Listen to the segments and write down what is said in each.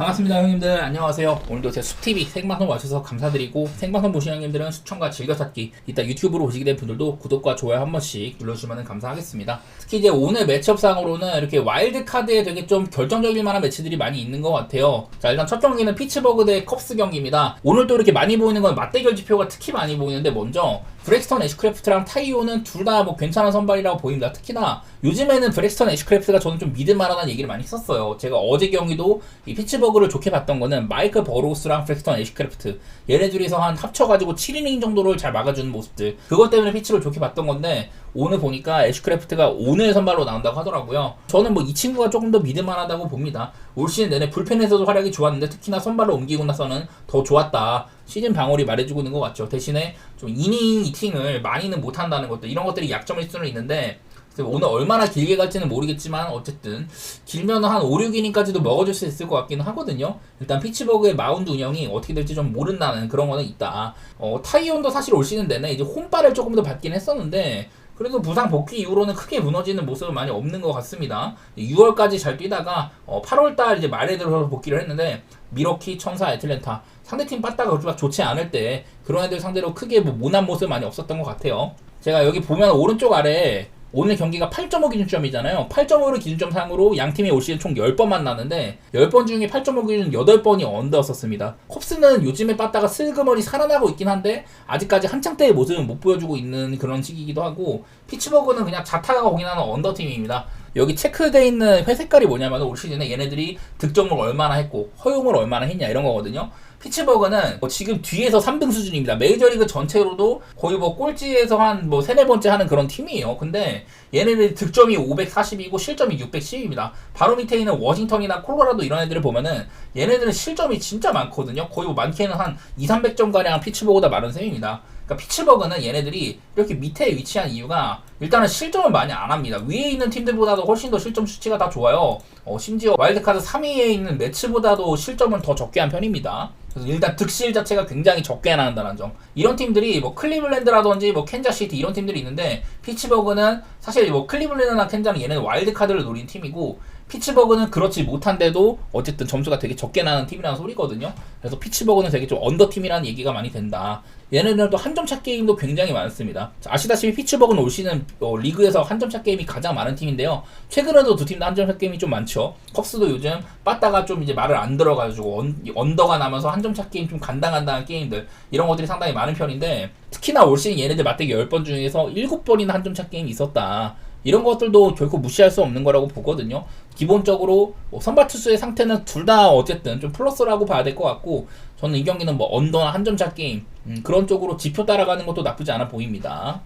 반갑습니다 형님들. 안녕하세요. 오늘도 제 숲TV 생방송 와주셔서 감사드리고, 생방송 보시는 형님들은 시청과 즐겨찾기, 이따 유튜브로 보시게 된 분들도 구독과 좋아요 한 번씩 눌러주시면 감사하겠습니다. 특히 이제 오늘 매치업상으로는 이렇게 와일드카드에 되게 좀 결정적일 만한 매치들이 많이 있는 것 같아요. 자, 일단 첫 경기는 피츠버그 대 컵스 경기입니다. 오늘 또 이렇게 많이 보이는 건 맞대결 지표가 특히 많이 보이는데, 먼저 브렉스턴 애쉬크래프트랑 타이오는 둘 다 뭐 괜찮은 선발이라고 보입니다. 특히나 요즘에는 브렉스턴 애쉬크래프트가 저는 좀 믿을만하다는 얘기를 많이 했었어요. 제가 어제 경기도 이 피츠버그를 좋게 봤던 거는 마이클 버로우스랑 브렉스턴 애쉬크래프트, 얘네 둘이서 한 합쳐가지고 7이닝 정도를 잘 막아주는 모습들, 그것 때문에 피츠를 좋게 봤던 건데, 오늘 보니까 애쉬크래프트가 오늘 선발로 나온다고 하더라고요. 저는 뭐 이 친구가 조금 더 믿을만하다고 봅니다. 올 시즌 내내 불펜에서도 활약이 좋았는데, 특히나 선발로 옮기고 나서는 더 좋았다, 시즌 방어리 말해주고 있는 것 같죠. 대신에 좀 이닝 이팅을 많이는 못한다는 것들, 이런 것들이 약점일 수는 있는데, 오늘 얼마나 길게 갈지는 모르겠지만 어쨌든 길면 한 5, 6이닝까지도 먹어줄 수 있을 것 같기는 하거든요. 일단 피츠버그의 마운드 운영이 어떻게 될지 좀 모른다는 그런 거는 있다. 타이온도 사실 올 시즌 내내 이제 홈발을 조금 더 받긴 했었는데, 그래도 부상 복귀 이후로는 크게 무너지는 모습은 많이 없는 것 같습니다. 6월까지 잘 뛰다가 8월달 이제 말에 들어서 복귀를 했는데, 미러키, 청사, 애틀랜타 상대팀 빠따가 그렇게 좋지 않을 때 그런 애들 상대로 크게 뭐 모난 모습 많이 없었던 것 같아요. 제가 여기 보면 오른쪽 아래 오늘 경기가 8.5 기준점이잖아요. 8.5를 기준점상으로 양팀이 올 시즌 총 10번 만났는데 10번 중에 8.5 기준 8번이 언더였었습니다. 컵스는 요즘에 빠따가 슬그머니 살아나고 있긴 한데 아직까지 한창 때의 모습은 못 보여주고 있는 그런 시기이기도 하고, 피츠버그는 그냥 자타가 공인하는 언더팀입니다. 여기 체크되어 있는 회색깔이 뭐냐면 올 시즌에 얘네들이 득점을 얼마나 했고 허용을 얼마나 했냐 이런 거거든요. 피츠버그는 지금 뒤에서 3등 수준입니다. 메이저리그 전체로도 거의 뭐 꼴찌에서 한 뭐 3, 4번째 하는 그런 팀이에요. 근데 얘네들 득점이 540이고 실점이 610입니다. 바로 밑에 있는 워싱턴이나 콜로라도 이런 애들을 보면은 얘네들은 실점이 진짜 많거든요. 거의 뭐 많게는 한 200~300점 가량 피츠버그보다 많은 셈입니다. 그러니까 피츠버그는 얘네들이 이렇게 밑에 위치한 이유가, 일단은 실점을 많이 안 합니다. 위에 있는 팀들보다도 훨씬 더 실점 수치가 다 좋아요. 심지어 와일드카드 3위에 있는 매츠보다도 실점을 더 적게 한 편입니다. 그래서 일단 득실 자체가 굉장히 적게 나온다는 점. 이런 팀들이 뭐 클리블랜드라든지 뭐 캔자시티 이런 팀들이 있는데, 피츠버그는 사실 뭐 클리블랜드나 캔자는 얘네는 와일드카드를 노린 팀이고, 피츠버그는 그렇지 못한데도 어쨌든 점수가 되게 적게 나는 팀이라는 소리거든요. 그래서 피츠버그는 되게 좀 언더팀이라는 얘기가 많이 된다. 얘네들도 한 점차 게임도 굉장히 많습니다. 아시다시피 피츠버그는 올 시즌 리그에서 한 점차 게임이 가장 많은 팀인데요. 최근에도 두 팀 다 한 점차 게임이 좀 많죠. 컵스도 요즘 빠따가 좀 이제 말을 안 들어가지고 언더가 나면서 한 점차 게임 좀 간당간당한 게임들, 이런 것들이 상당히 많은 편인데, 특히나 올 시즌 얘네들 맞대기 10번 중에서 7번이나 한 점차 게임이 있었다. 이런 것들도 결코 무시할 수 없는 거라고 보거든요. 기본적으로 선발 투수의 상태는 둘 다 어쨌든 좀 플러스라고 봐야 될 것 같고, 저는 이 경기는 뭐 언더나 한 점차 게임 그런 쪽으로 지표 따라가는 것도 나쁘지 않아 보입니다.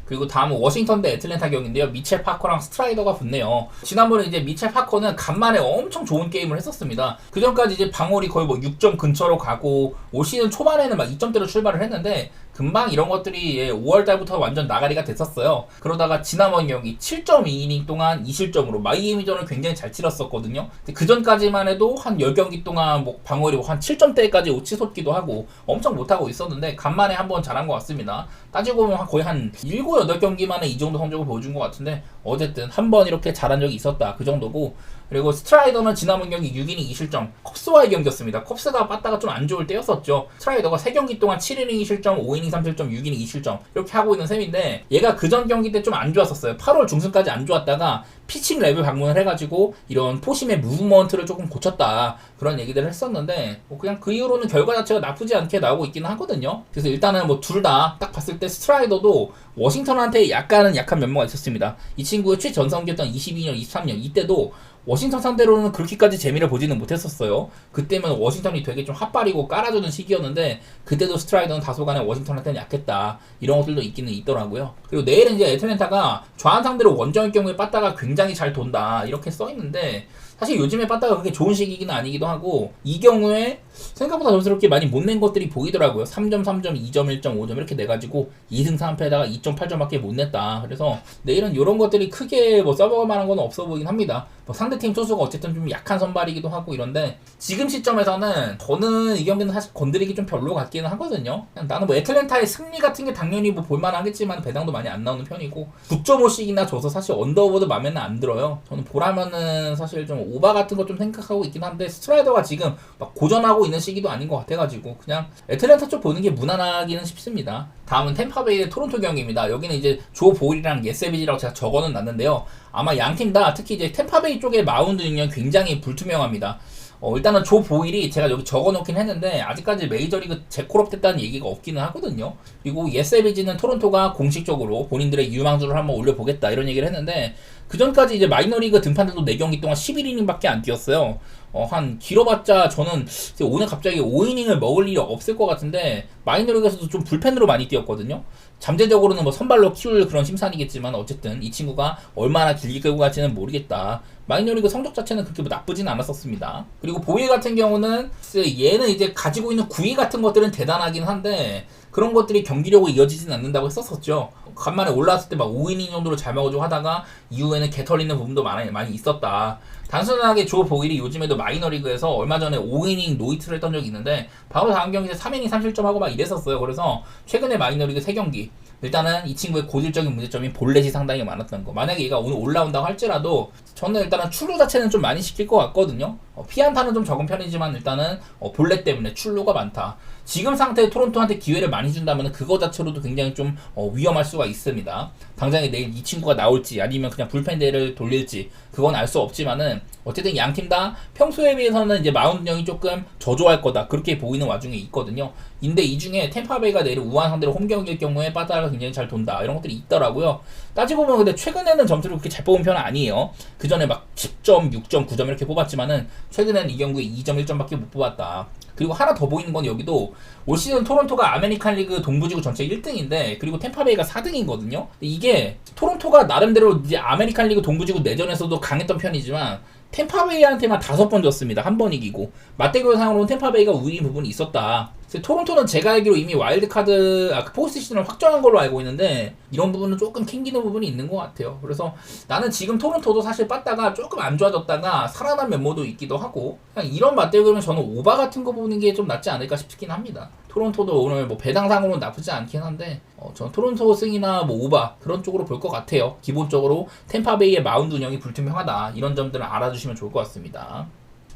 그리고 다음은 워싱턴 대 애틀랜타 경기인데요. 미첼 파커랑 스트라이더가 붙네요. 지난번에 이제 미첼 파커는 간만에 엄청 좋은 게임을 했었습니다. 그 전까지 이제 방어리 거의 뭐 6점 근처로 가고, 올 시즌 초반에는 막 2점대로 출발을 했는데, 금방 이런 것들이 5월달부터 완전 나가리가 됐었어요. 그러다가 지난번 경기 7.2이닝 동안 2실점으로 마이애미전을 굉장히 잘 치렀었거든요. 그 전까지만 해도 한 10경기 동안 뭐 방어리 한 7점대까지 치솟기도 하고 엄청 못하고 있었는데, 간만에 한번 잘한 것 같습니다. 따지고 보면 거의 한 7, 8경기 만에 이 정도 성적을 보여준 것 같은데, 어쨌든 한번 이렇게 잘한 적이 있었다, 그 정도고. 그리고 스트라이더는 지난번 경기 6이닝 2실점, 컵스와의 경기였습니다. 컵스가 빠따가 좀 안 좋을 때였었죠. 스트라이더가 3경기 동안 7이닝 2실점, 5이닝 3실점, 6이닝 2실점 이렇게 하고 있는 셈인데, 얘가 그전 경기 때 좀 안 좋았었어요. 8월 중순까지 안 좋았다가 피칭 랩을 방문을 해가지고 이런 포심의 무브먼트를 조금 고쳤다, 그런 얘기들을 했었는데, 그냥 그 이후로는 결과 자체가 나쁘지 않게 나오고 있기는 하거든요. 그래서 일단은 뭐 둘 다 딱 봤을 때 스트라이더도 워싱턴한테 약간은 약한 면모가 있었습니다. 이 친구의 최전성기였던 22년, 23년 이때도 워싱턴 상대로는 그렇게까지 재미를 보지는 못했었어요. 그때면 워싱턴이 되게 좀 핫발이고 깔아주는 시기였는데, 그때도 스트라이더는 다소간에 워싱턴한테는 약했다, 이런 것들도 있기는 있더라고요. 그리고 내일은 이제 애틀랜타가 좌한 상대로 원정일 경우에 빠따가 굉장히 잘 돈다, 이렇게 써있는데, 사실 요즘에 빠따가 그렇게 좋은 시기는 아니기도 하고, 이 경우에 생각보다 점수를 그렇게 많이 못 낸 것들이 보이더라고요. 3점, 3점, 2점, 1점, 5점 이렇게 내가지고 2승 3패에다가 2.8점밖에 못 냈다. 그래서 내일은 이런 것들이 크게 뭐 써먹을 만한 건 없어 보이긴 합니다. 뭐 상대팀 투수가 어쨌든 좀 약한 선발이기도 하고 이런데 지금 시점에서는 저는 이 경기는 사실 건드리기 좀 별로 같기는 하거든요. 그냥 나는 뭐 애틀랜타의 승리 같은 게 당연히 뭐 볼만하겠지만 배당도 많이 안 나오는 편이고 9.5씩이나 줘서 사실 언더오버도 마음에는 안 들어요. 저는 보라면은 사실 좀 오바 같은 거 좀 생각하고 있긴 한데 스트라이더가 지금 막 고전하고 있는 시기도 아닌 것 같아가지고 그냥 애틀랜타 쪽 보는 게 무난하기는 싶습니다. 다음은 템파베이의 토론토 경기입니다. 여기는 이제 조 보일이랑 예세비지라고 제가 적어는 놨는데요. 아마 양팀 다 특히 이제 템파베이 쪽의 마운드 능력이 굉장히 불투명합니다. 일단은 조 보일이 제가 여기 적어놓긴 했는데 아직까지 메이저리그 재콜업 됐다는 얘기가 없기는 하거든요. 그리고 예세비지는 토론토가 공식적으로 본인들의 유망주를 한번 올려보겠다 이런 얘기를 했는데 그 전까지 이제 마이너리그 등판들도 4경기 동안 11이닝밖에 안 뛰었어요. 한 길어봤자 저는 오늘 갑자기 5이닝을 먹을 일이 없을 것 같은데 마이너리그에서도 좀 불펜으로 많이 뛰었거든요. 잠재적으로는 뭐 선발로 키울 그런 심산이겠지만 어쨌든 이 친구가 얼마나 길게 끌고 갈지는 모르겠다. 마이너리그 성적 자체는 그렇게 뭐 나쁘진 않았었습니다. 그리고 보일 같은 경우는 얘는 이제 가지고 있는 구위 같은 것들은 대단하긴 한데 그런 것들이 경기력으로 이어지진 않는다고 했었었죠. 간만에 올라왔을 때 막 5이닝 정도로 잘 먹어주고 하다가 이후에는 개 털리는 부분도 많이 있었다. 단순하게 조 보일이 요즘에도 마이너리그에서 얼마 전에 5이닝 노히트를 했던 적이 있는데 바로 다음 경기에서 3이닝 3실점하고 막 이랬었어요. 그래서 최근에 마이너리그 3경기 일단은 이 친구의 고질적인 문제점이 볼넷이 상당히 많았던 거. 만약에 얘가 오늘 올라온다고 할지라도 저는 일단은 출루 자체는 좀 많이 시킬 것 같거든요. 피안타는 좀 적은 편이지만 일단은 볼넷 때문에 출루가 많다. 지금 상태에 토론토한테 기회를 많이 준다면 그거 자체로도 굉장히 좀 위험할 수가 있습니다. 당장에 내일 이 친구가 나올지 아니면 그냥 불펜대를 돌릴지 그건 알 수 없지만은 어쨌든 양팀 다 평소에 비해서는 이제 마운드형이 조금 저조할 거다 그렇게 보이는 와중에 있거든요. 근데 이 중에 템파베이가 내일 우한 상대로 홈 경기일 경우에 빠따가 굉장히 잘 돈다 이런 것들이 있더라고요. 따지고 보면 근데 최근에는 점수를 그렇게 잘 뽑은 편은 아니에요. 그 전에 막 10점, 6점, 9점 이렇게 뽑았지만은 최근에는 이 경기에 2점, 1점밖에 못 뽑았다. 그리고 하나 더 보이는 건 여기도 올 시즌 토론토가 아메리칸 리그 동부지구 전체 1등인데 그리고 템파베이가 4등이거든요. 이게 토론토가 나름대로 이제 아메리칸 리그 동부지구 내전에서도 강했던 편이지만 템파베이한테만 5번 졌습니다. 한 번 이기고 맞대결상으로는 템파베이가 우위인 부분이 있었다. 토론토는 제가 알기로 이미 와일드카드 포스트 시즌을 확정한 걸로 알고 있는데 이런 부분은 조금 캥기는 부분이 있는 것 같아요. 그래서 나는 지금 토론토도 사실 빠다가 조금 안 좋아졌다가 살아난 면모도 있기도 하고 그냥 이런 맞대결이면 저는 오바 같은 거 보는 게 좀 낫지 않을까 싶긴 합니다. 토론토도 오늘 뭐 배당상으로는 나쁘지 않긴 한데 전 토론토 승이나 뭐 오바 그런 쪽으로 볼 것 같아요. 기본적으로 템파베이의 마운드 운영이 불투명하다 이런 점들을 알아주시면 좋을 것 같습니다.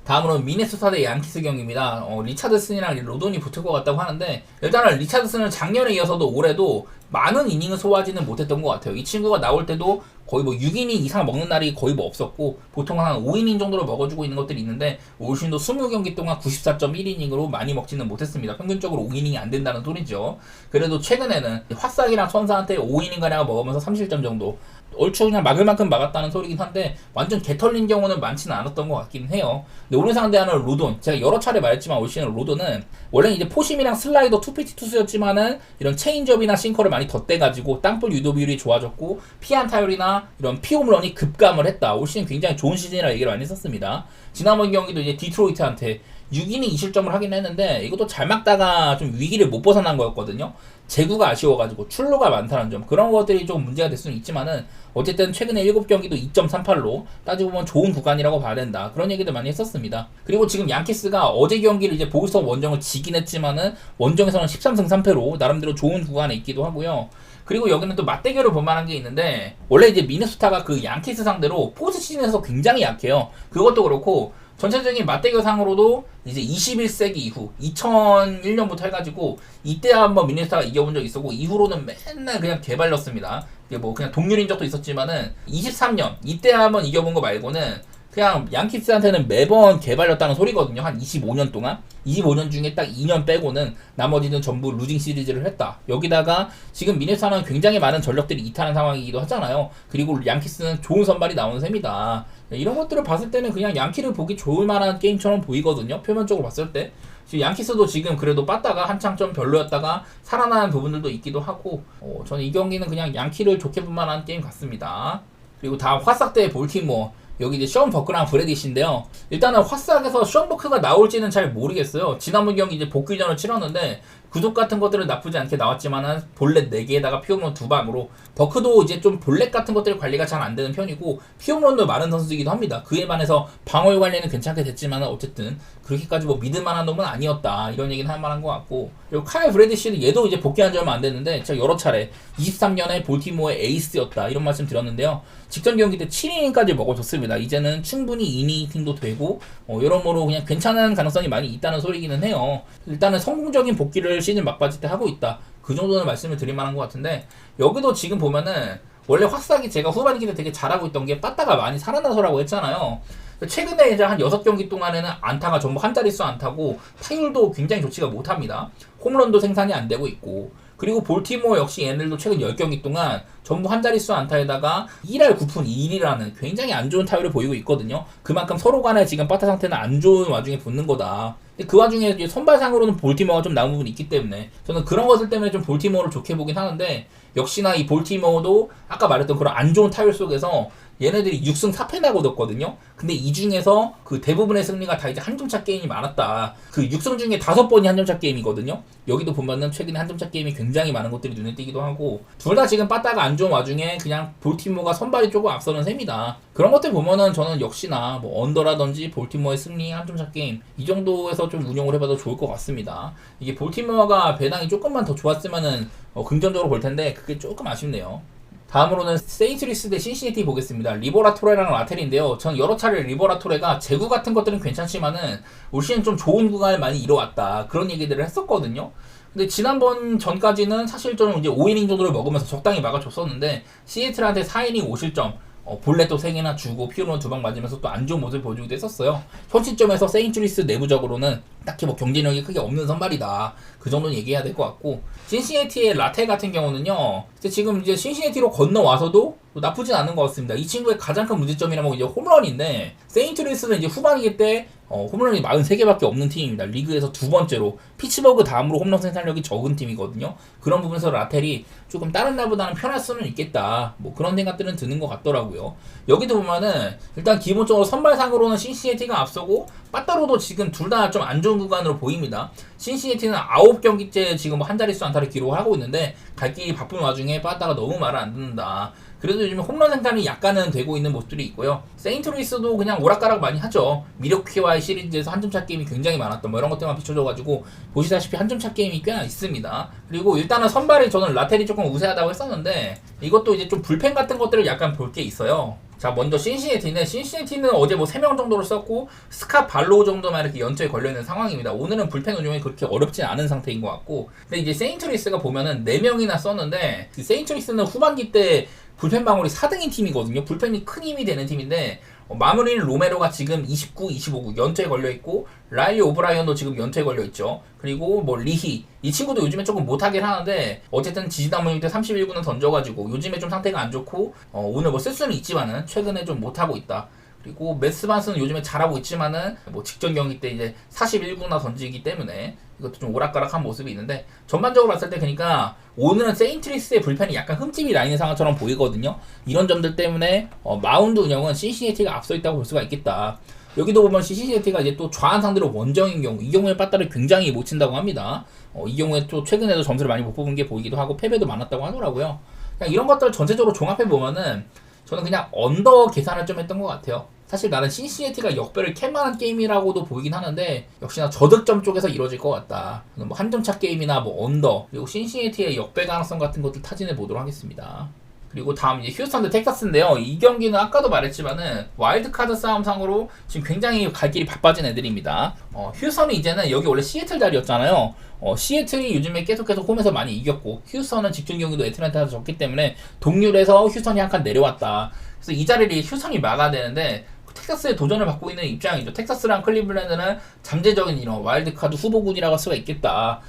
다음으로는 미네소타 대 양키스 경기입니다. 리차드슨이랑 로돈이 붙을 것 같다고 하는데 일단은 리차드슨은 작년에 이어서도 올해도 많은 이닝을 소화하지는 못했던 것 같아요. 이 친구가 나올 때도 거의 뭐 6이닝 이상 먹는 날이 거의 뭐 없었고 보통 한 5이닝 정도로 먹어주고 있는 것들이 있는데 올 시즌도 20경기 동안 94.1이닝으로 많이 먹지는 못했습니다. 평균적으로 5이닝이 안 된다는 소리죠. 그래도 최근에는 화싹이랑 선사한테 5이닝가량 먹으면서 3실점 정도 얼추 그냥 막을 만큼 막았다는 소리긴 한데 완전 개털린 경우는 많지는 않았던 것 같긴 해요. 근데 오늘 상대하는 로돈 제가 여러 차례 말했지만 올 시즌 로돈은 원래는 이제 포심이랑 슬라이더 투피치 투수였지만은 이런 체인지업이나 싱커를 많이 덧대가지고 땅볼 유도 비율이 좋아졌고 피안타율이나 이런 피홈런이 급감을 했다. 올 시즌 굉장히 좋은 시즌이라 얘기를 많이 했었습니다. 지난번 경기도 이제 디트로이트한테 6이닝 2실점을 하긴 했는데 이것도 잘 막다가 좀 위기를 못 벗어난 거였거든요. 제구가 아쉬워가지고 출루가 많다는 점 그런 것들이 좀 문제가 될 수는 있지만은 어쨌든 최근에 7경기도 2.38로 따지고 보면 좋은 구간이라고 봐야 된다 그런 얘기도 많이 했었습니다. 그리고 지금 양키스가 어제 경기를 이제 보스턴 원정을 지긴 했지만은 원정에서는 13승 3패로 나름대로 좋은 구간에 있기도 하고요. 그리고 여기는 또 맞대결을 볼만한 게 있는데 원래 이제 미네소타가 그 양키스 상대로 포스트 시즌에서 굉장히 약해요. 그것도 그렇고 전체적인 맞대결상으로도 이제 21세기 이후 2001년부터 해가지고 이때 한번 미네소타가 이겨본 적이 있었고 이후로는 맨날 그냥 개발렸습니다. 이게 뭐 그냥 동률인 적도 있었지만은 23년 이때 한번 이겨본 거 말고는 그냥 양키스한테는 매번 개발렸다는 소리거든요. 한 25년 동안 25년 중에 딱 2년 빼고는 나머지는 전부 루징 시리즈를 했다. 여기다가 지금 미네소타는 굉장히 많은 전력들이 이탈한 상황이기도 하잖아요. 그리고 양키스는 좋은 선발이 나오는 셈이다. 이런 것들을 봤을 때는 그냥 양키를 보기 좋을 만한 게임처럼 보이거든요. 표면적으로 봤을 때 양키스도 지금 그래도 빠따가 한창 좀 별로였다가 살아나는 부분들도 있기도 하고 저는 이 경기는 그냥 양키를 좋게 볼 만한 게임 같습니다. 그리고 다음 화싹 대 볼티모어 여기 이제 션 버크랑 브래디시인데요. 일단은 화싹에서 션 버크가 나올지는 잘 모르겠어요. 지난번 경기 이제 복귀전을 치렀는데 구속 같은 것들은 나쁘지 않게 나왔지만은 볼넷 4개에다가 피홈런 2방으로 버크도 이제 좀 볼넷 같은 것들 관리가 잘 안 되는 편이고 피홈런도 많은 선수이기도 합니다. 그에 반해서 방어율 관리는 괜찮게 됐지만은 어쨌든 그렇게까지 뭐 믿을만한 놈은 아니었다 이런 얘기는 할 만한 것 같고, 그리고 카일 브래디시는 얘도 이제 복귀한 지 얼마 안 됐는데 제가 여러 차례 23년에 볼티모어의 에이스였다 이런 말씀 드렸는데요. 직전 경기 때 7이닝까지 먹어줬습니다. 이제는 충분히 2이닝도 되고 여러모로 그냥 괜찮은 가능성이 많이 있다는 소리기는 해요. 일단은 성공적인 복귀를 시즌 막바지 때 하고 있다. 그 정도는 말씀을 드릴 만한 것 같은데, 여기도 지금 보면은 원래 화싹이 제가 후반기 때 되게 잘하고 있던 게 빠따가 많이 살아나서라고 했잖아요. 최근에 이제 한 6경기 동안에는 안타가 전부 한 자릿수 안타고 타율도 굉장히 좋지가 못합니다. 홈런도 생산이 안 되고 있고, 그리고 볼티모어 역시 얘네들도 최근 10경기 동안 전부 한 자릿수 안타에다가 1할 9푼 2리라는 굉장히 안 좋은 타율을 보이고 있거든요. 그만큼 서로 간에 지금 빠따 상태는 안 좋은 와중에 붙는 거다. 그 와중에 이제 선발상으로는 볼티모어가 좀 남은 부분이 있기 때문에 저는 그런 것들 때문에 좀 볼티모어를 좋게 보긴 하는데, 역시나 이 볼티모어도 아까 말했던 그런 안 좋은 타율 속에서 얘네들이 6승 4패나 거뒀거든요. 근데 이 중에서 그 대부분의 승리가 다 이제 한 점차 게임이 많았다. 그 6승 중에 5번이 한 점차 게임이거든요. 여기도 보면은 최근에 한 점차 게임이 굉장히 많은 것들이 눈에 띄기도 하고, 둘 다 지금 빠따가 안 좋은 와중에 그냥 볼티모어가 선발이 조금 앞서는 셈이다. 그런 것들 보면은 저는 역시나 뭐 언더라든지 볼티모어의 승리 한 점차 게임 이 정도에서 좀 운용을 해봐도 좋을 것 같습니다. 이게 볼티모어가 배당이 조금만 더 좋았으면은 긍정적으로 볼 텐데 그게 조금 아쉽네요. 다음으로는 세인트루이스 대 신시내티 보겠습니다. 리버라토레랑 라텔인데요. 전 여러 차례 리버라토레가 제구 같은 것들은 괜찮지만은 올 시즌 좀 좋은 구간을 많이 이뤄왔다 그런 얘기들을 했었거든요. 근데 지난번 전까지는 사실 좀 이제 5이닝 정도를 먹으면서 적당히 막아줬었는데 시애틀한테 4이닝 5실점 볼넷도 3개나 주고 피홈런 2방 맞으면서 또 안 좋은 모습을 보여주기도 했었어요. 현 시점에서 세인트루이스 내부적으로는 딱히 뭐 경쟁력이 크게 없는 선발이다 그 정도는 얘기해야 될 것 같고, 신시내티의 라텔 같은 경우는요 지금 이제 신시내티로 건너와서도 나쁘진 않은 것 같습니다. 이 친구의 가장 큰 문제점이라면 이제 홈런인데, 세인트루이스는 이제 후반기 때 홈런이 43개밖에 없는 팀입니다. 리그에서 두 번째로 피츠버그 다음으로 홈런 생산력이 적은 팀이거든요. 그런 부분에서 라텔이 조금 다른 날보다는 편할 수는 있겠다 뭐 그런 생각들은 드는 것 같더라고요. 여기도 보면은 일단 기본적으로 선발상으로는 신시내티가 앞서고 빠따로도 지금 둘 다 좀 안 좋은 구간으로 보입니다. 신시내티는 9경기째 지금 한 자릿수 안타를 기록하고 있는데 갈 길이 바쁜 와중에 빠따가 너무 말을 안 듣는다. 그래도 요즘 홈런 생산이 약간은 되고 있는 모습들이 있고요. 세인트루이스도 그냥 오락가락 많이 하죠. 미러키와의 시리즈에서 한 점차 게임이 굉장히 많았던 뭐 이런 것들만 비춰줘가지고 보시다시피 한 점차 게임이 꽤나 있습니다. 그리고 일단은 선발이 저는 라텔이 조금 우세하다고 했었는데 이것도 이제 좀 불펜 같은 것들을 약간 볼 게 있어요. 자, 먼저 신시내티는 어제 뭐 3명 정도를 썼고 스캇 발로우 정도만 이렇게 연투에 걸려있는 상황입니다. 오늘은 불펜 운용이 그렇게 어렵지 않은 상태인 것 같고, 근데 이제 세인트루이스가 보면은 4명이나 썼는데 세인트루이스는 후반기 때 불펜 방울이 4등인 팀이거든요. 불펜이 큰 힘이 되는 팀인데 마무리는 로메로가 지금 29, 25구 연투에 걸려있고, 라일리 오브라이언도 지금 연투에 걸려있죠. 그리고 뭐 리히 이 친구도 요즘에 조금 못하긴 하는데 어쨌든 지지난번 때 31구는 던져가지고 요즘에 좀 상태가 안 좋고 오늘 뭐 쓸 수는 있지만은 최근에 좀 못하고 있다. 그리고 메스반스는 요즘에 잘하고 있지만은 뭐 직전 경기 때 이제 41구나 던지기 때문에 이것도 좀 오락가락한 모습이 있는데, 전반적으로 봤을 때 그러니까 오늘은 세인트루이스의 불펜이 약간 흠집이 나 있는 상황처럼 보이거든요. 이런 점들 때문에 마운드 운영은 신시내티가 앞서 있다고 볼 수가 있겠다. 여기도 보면 신시내티가 이제 또 좌한 상대로 원정인 경우, 이 경우에 빠따를 굉장히 못 친다고 합니다. 이 경우에 또 최근에도 점수를 많이 못 뽑은 게 보이기도 하고 패배도 많았다고 하더라고요. 그냥 이런 것들 전체적으로 종합해 보면은 저는 그냥 언더 계산을 좀 했던 것 같아요. 사실 나는 신시내티가 역배를 캘만한 게임이라고도 보이긴 하는데 역시나 저득점 쪽에서 이루어질 것 같다. 뭐 한 점차 게임이나 뭐 언더, 그리고 신시내티의 역배 가능성 같은 것들 타진해 보도록 하겠습니다. 그리고 다음 이제 휴스턴 대 텍사스인데요. 이 경기는 아까도 말했지만은 와일드카드 싸움상으로 지금 굉장히 갈 길이 바빠진 애들입니다. 휴스턴이 이제는 여기 원래 시애틀 자리였잖아요. 시애틀이 요즘에 계속 홈에서 많이 이겼고, 휴스턴은 직전 경기도 애틀랜타에서 졌기 때문에 동률에서 휴스턴이 한 칸 내려왔다. 그래서 이 자리를 휴스턴이 막아야 되는데 텍사스에 도전을 받고 있는 입장이죠. 텍사스랑 클리블랜드는 잠재적인 이런 와일드카드 후보군이라고 할 수가 있겠다.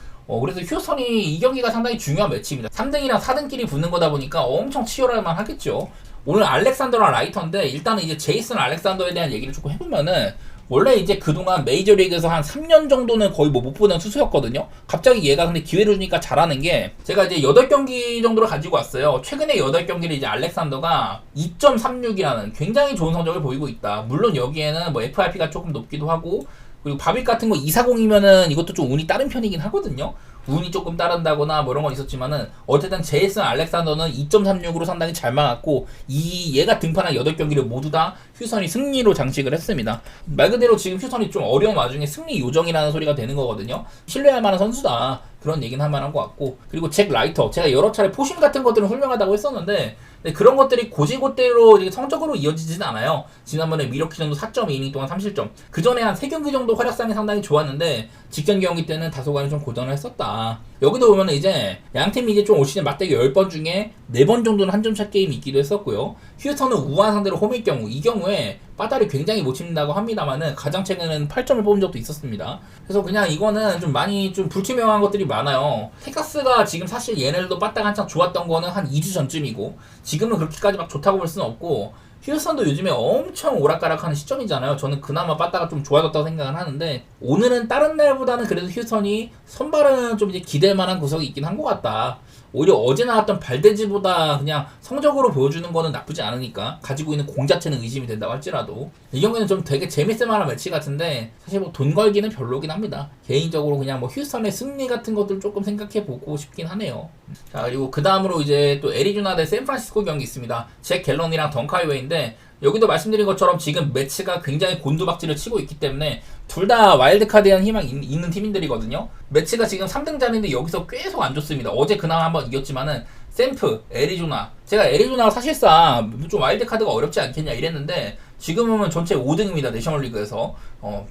그래서 휴스턴이 이 경기가 상당히 중요한 매치입니다. 3등이랑 4등끼리 붙는 거다 보니까 엄청 치열할만 하겠죠. 오늘 알렉산더랑 라이터인데 일단은 이제 제이슨 알렉산더에 대한 얘기를 조금 해보면은 원래 이제 그동안 메이저리그에서 한 3년 정도는 거의 뭐 못 보던 투수였거든요. 갑자기 얘가 근데 기회를 주니까 잘하는 게, 제가 이제 8경기 정도를 가지고 왔어요. 최근에 8경기를 이제 알렉산더가 2.36이라는 굉장히 좋은 성적을 보이고 있다. 물론 여기에는 뭐 FIP가 조금 높기도 하고, 그리고 바빗 같은 거 240이면은 이것도 좀 운이 따른 편이긴 하거든요. 운이 조금 따른다거나 뭐 이런 건 있었지만은 어쨌든 제이슨 알렉산더는 2.36으로 상당히 잘 막았고, 얘가 등판한 8경기를 모두 다 휴선이 승리로 장식을 했습니다. 말 그대로 지금 휴선이 좀 어려운 와중에 승리 요정이라는 소리가 되는 거거든요. 신뢰할 만한 선수다, 그런 얘기는 할 만한 것 같고, 그리고 잭 라이터, 제가 여러 차례 포심 같은 것들은 훌륭하다고 했었는데 그런 것들이 고지고대로 성적으로 이어지진 않아요. 지난번에 미러키전도 4.2이닝 동안 3실점, 그 전에 한 3경기 정도 활약상이 상당히 좋았는데 직전 경기 때는 다소간에 좀 고전을 했었다. 여기도 보면 이제 양팀이 이제 좀 올 시즌 맞대기 10번 중에 4번 정도는 한 점차 게임이 있기도 했었고요. 휴스턴은 우한 상대로 홈일 경우, 이 경우에 빠다를 굉장히 못 친다고 합니다만은 가장 최근에는 8점을 뽑은 적도 있었습니다. 그래서 그냥 이거는 좀 많이 좀 불투명한 것들이 많아요. 텍사스가 지금 사실 얘네들도 빠다가 한창 좋았던 거는 한 2주 전쯤이고, 지금은 그렇게까지 막 좋다고 볼 수는 없고, 휴스턴도 요즘에 엄청 오락가락하는 시점이잖아요. 저는 그나마 빠따가 좀 좋아졌다고 생각을 하는데, 오늘은 다른 날보다는 그래도 휴스턴이 선발은 좀 이제 기댈 만한 구석이 있긴 한 것 같다. 오히려 어제 나왔던 발데지보다 그냥 성적으로 보여주는 거는 나쁘지 않으니까, 가지고 있는 공 자체는 의심이 된다고 할지라도 이 경기는 좀 되게 재밌을 만한 매치 같은데, 사실 뭐 돈 걸기는 별로긴 합니다. 개인적으로 그냥 뭐 휴스턴의 승리 같은 것들 조금 생각해 보고 싶긴 하네요. 자, 그리고 그 다음으로 이제 또 애리조나 대 샌프란시스코 경기 있습니다. 잭 갤런이랑 덩카이웨이인데, 여기도 말씀드린 것처럼 지금 매치가 굉장히 곤두박질을 치고 있기 때문에 둘 다 와일드카드에 대한 희망이 있는 팀들이거든요. 매치가 지금 3등자인데 여기서 계속 안 좋습니다. 어제 그나마 한번 이겼지만은 샘프, 애리조나, 제가 애리조나가 사실상 좀 와일드카드가 어렵지 않겠냐 이랬는데 지금은 전체 5등입니다. 내셔널리그에서.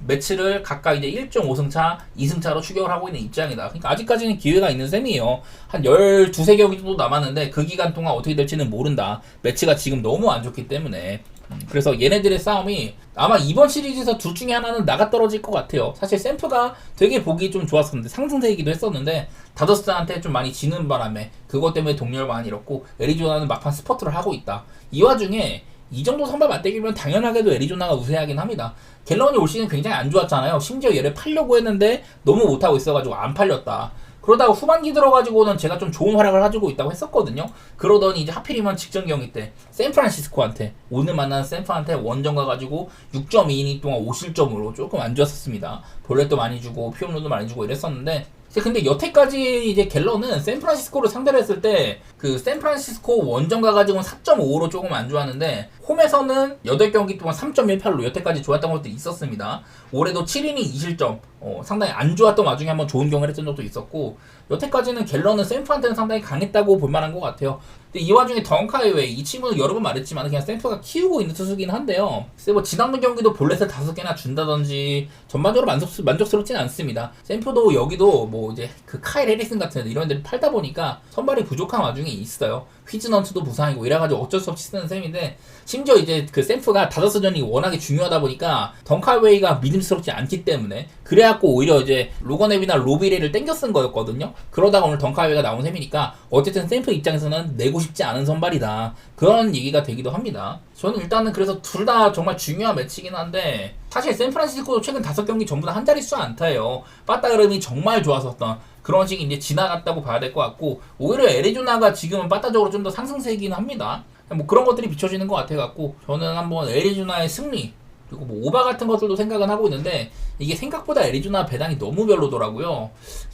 매치를 각각 이제 1.5승차, 2승차로 추격을 하고 있는 입장이다. 그러니까 아직까지는 기회가 있는 셈이에요. 한 12, 3경기 정도 남았는데 그 기간 동안 어떻게 될지는 모른다. 매치가 지금 너무 안 좋기 때문에. 그래서 얘네들의 싸움이 아마 이번 시리즈에서 둘 중에 하나는 나가 떨어질 것 같아요. 사실 샘프가 되게 보기 좀 좋았었는데, 상승세이기도 했었는데 다저스한테 좀 많이 지는 바람에 그것 때문에 동료를 많이 잃었고, 애리조나는 막판 스퍼트를 하고 있다. 이 와중에 이 정도 선발 맞대기면 당연하게도 애리조나가 우세하긴 합니다. 갤런이 올 시즌 굉장히 안 좋았잖아요. 심지어 얘를 팔려고 했는데 너무 못하고 있어가지고 안 팔렸다. 그러다가 후반기 들어가지고는 제가 좀 좋은 활약을 가지고 있다고 했었거든요. 그러더니 이제 하필이면 직전 경기 때 샌프란시스코한테, 오늘 만난 샌프한테 원정 가가지고 6.2이닝 동안 5실점으로 조금 안 좋았었습니다. 볼넷도 많이 주고 피홈런도 많이 주고 이랬었는데, 근데 여태까지 이제 갤런은 샌프란시스코를 상대를 했을 때 그 샌프란시스코 원정 가가지고는 4.5로 조금 안 좋았는데, 홈에서는 8경기 동안 3.18로 여태까지 좋았던 것도 있었습니다. 올해도 7이닝 2실점, 상당히 안 좋았던 와중에 한번 좋은 경기를 했던 적도 있었고, 여태까지는 갤런은 샌프한테는 상당히 강했다고 볼 만한 것 같아요. 근데 이 와중에 덩카이웨이, 이 친구는 여러 번 말했지만 그냥 샌프가 키우고 있는 투수긴 한데요. 글쎄 뭐 지난번 경기도 볼넷을 5개나 준다든지 전반적으로 만족스럽진 않습니다. 샌프도 여기도 뭐 이제 그 카일 해리슨 같은 이런 애들을 팔다 보니까 선발이 부족한 와중에 있어요. 휘즈넌트도 부상이고 이래가지고 어쩔 수 없이 쓰는 셈인데, 심지어 이제 그 샘프가 다저스전이 워낙에 중요하다 보니까 덩카이웨이가 믿음스럽지 않기 때문에, 그래갖고 오히려 이제 로건 앱이나 로비레를 땡겨 쓴 거였거든요. 그러다가 오늘 덩카이웨이가 나온 셈이니까 어쨌든 샘프 입장에서는 내고 싶지 않은 선발이다, 그런 얘기가 되기도 합니다. 저는 일단은 그래서 둘 다 정말 중요한 매치긴 한데, 사실 샌프란시스코도 최근 5경기 전부 다 한 자릿수 안타예요. 빠따 흐름이 정말 좋았었던 그런 식이 이제 지나갔다고 봐야 될 것 같고, 오히려 애리조나가 지금은 빠따적으로 좀 더 상승세이긴 합니다. 뭐 그런 것들이 비춰지는 것 같아갖고, 저는 한번 애리조나의 승리, 그리고 뭐 오바 같은 것들도 생각은 하고 있는데, 이게 생각보다 애리조나 배당이 너무 별로더라고요.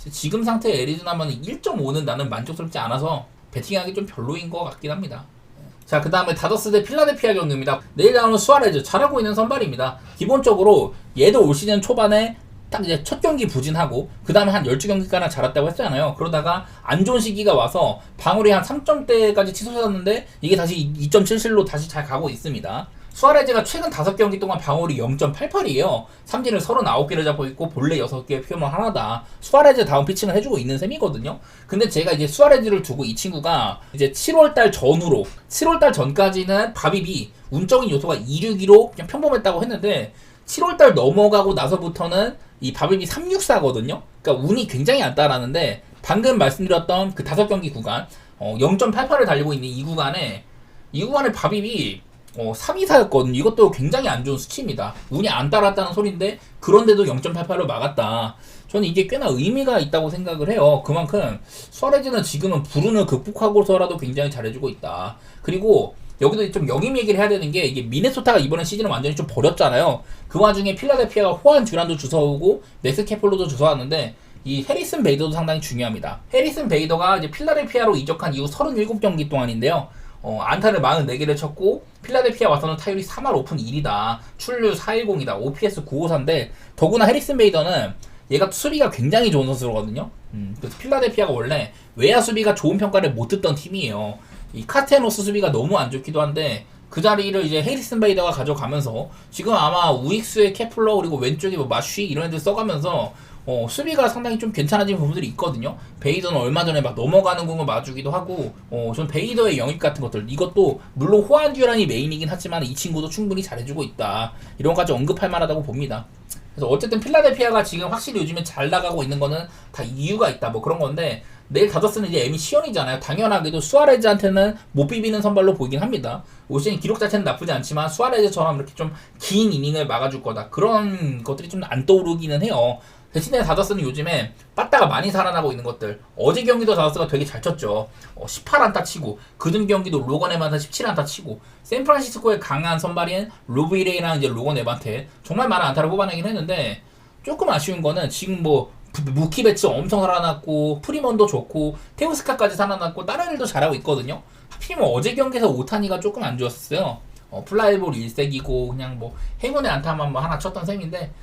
지금 상태의 애리조나면 1.5는 나는 만족스럽지 않아서 배팅하기 좀 별로인 것 같긴 합니다. 자, 그 다음에 다저스 대 필라델피아 경기입니다. 내일 나오는 수아레즈, 잘하고 있는 선발입니다. 기본적으로 얘도 올 시즌 초반에 딱 이제 첫 경기 부진하고 그 다음에 한 12경기가나 잘했다고 했잖아요. 그러다가 안 좋은 시기가 와서 방울이 한 3점대까지 치솟았는데 이게 다시 2.77로 다시 잘 가고 있습니다. 수아레즈가 최근 5경기 동안 방울이 0.88이에요. 삼진을 39개를 잡고 있고 볼넷 6개, 피홈런 하나다. 수아레즈 다운 피칭을 해주고 있는 셈이거든요. 근데 제가 이제 수아레즈를 두고 이 친구가 이제 7월달 전후로, 7월달 전까지는 바비비 운적인 요소가 262로 그냥 평범했다고 했는데, 7월달 넘어가고 나서부터는 이 바비비 364거든요. 그러니까 운이 굉장히 안 따라하는데, 방금 말씀드렸던 그 5경기 구간, 0.88을 달리고 있는 이 구간에 바비비 3-2-4였거든요. 이것도 굉장히 안 좋은 수치입니다. 운이 안 따랐다는 소린데 그런데도 0.88로 막았다. 저는 이게 꽤나 의미가 있다고 생각을 해요. 그만큼 수아레즈는 지금은 불운을 극복하고서라도 굉장히 잘해주고 있다. 그리고 여기도 좀 영임 얘기를 해야 되는 게, 이게 미네소타가 이번에 시즌을 완전히 좀 버렸잖아요. 그 와중에 필라델피아가 호안 듀란도 주워오고 맥스 캐플로도 주워왔는데 이 해리슨 베이더도 상당히 중요합니다. 해리슨 베이더가 이제 필라델피아로 이적한 이후 37경기 동안인데요. 안타를 44개를 쳤고 필라델피아 와서는 타율이 3할 오픈 1이다. 출루 410이다. OPS 954인데 더구나 해리슨 베이더는 얘가 수비가 굉장히 좋은 선수거든요. 그래서 필라델피아가 원래 외야 수비가 좋은 평가를 못 듣던 팀이에요. 이 카테노스 수비가 너무 안 좋기도 한데 그 자리를 이제 해리슨 베이더가 가져가면서 지금 아마 우익수의 케플러 그리고 왼쪽에 뭐 마쉬 이런 애들 써가면서 수비가 상당히 좀 괜찮아진 부분들이 있거든요. 베이더는 얼마 전에 막 넘어가는 공을 맞주기도 하고, 전 베이더의 영입 같은 것들, 이것도 물론 호안 듀란이 메인이긴 하지만 이 친구도 충분히 잘해주고 있다. 이런 것까지 언급할 만하다고 봅니다. 그래서 어쨌든 필라델피아가 지금 확실히 요즘에 잘 나가고 있는 거는 다 이유가 있다. 뭐 그런 건데, 내일 다저스는 이제 에미 시온이잖아요. 당연하게도 수아레즈한테는 못 비비는 선발로 보이긴 합니다. 올 시즌 기록 자체는 나쁘지 않지만 수아레즈처럼 이렇게 좀 긴 이닝을 막아줄 거다. 그런 것들이 좀 안 떠오르기는 해요. 대신에 다저스는 요즘에 빠따가 많이 살아나고 있는 것들, 어제 경기도 다저스가 되게 잘 쳤죠. 18안타 치고, 그전 경기도 로건 에반트 17안타 치고, 샌프란시스코의 강한 선발인 로비레이랑 이제 로건 에반트 정말 많은 안타를 뽑아내긴 했는데, 조금 아쉬운 거는 지금 뭐 무키 배츠 엄청 살아났고, 프리먼도 좋고, 테우스카까지 살아났고, 다른 일도 잘하고 있거든요. 하필이면 어제 경기에서 오타니가 조금 안 좋았어요. 플라이볼 1색이고 그냥 뭐 행운의 안타만 뭐 하나 쳤던 셈인데,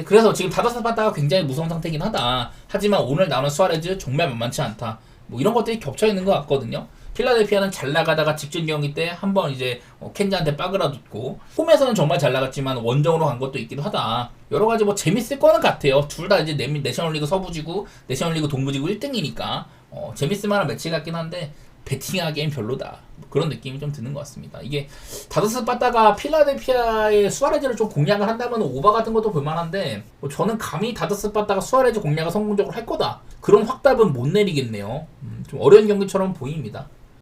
그래서 지금 다저스 빠따가 굉장히 무서운 상태긴 하다. 하지만 오늘 나오는 수아레즈 정말 만만치 않다. 뭐 이런 것들이 겹쳐 있는 것 같거든요. 필라델피아는 잘 나가다가 직전 경기 때 한번 이제 켄자한테 빠그라뒀고, 홈에서는 정말 잘 나갔지만 원정으로 간 것도 있기도 하다. 여러 가지 뭐 재밌을 거는 같아요. 둘 다 이제 내셔널리그 서부지구, 내셔널리그 동부지구 1등이니까 재밌을 만한 매치 같긴 한데 배팅하기엔 별로다. 뭐 그런 느낌이 좀 드는 것 같습니다. 이게 다저스 빠따가 필라델피아의 수아레즈를 좀 공략을 한다면 오바 같은 것도 볼만한데, 저는 감히 다저스 빠따가 수아레즈 공략을 성공적으로 할 거다, 그런 확답은 못 내리겠네요. 좀 어려운 경기처럼 보입니다.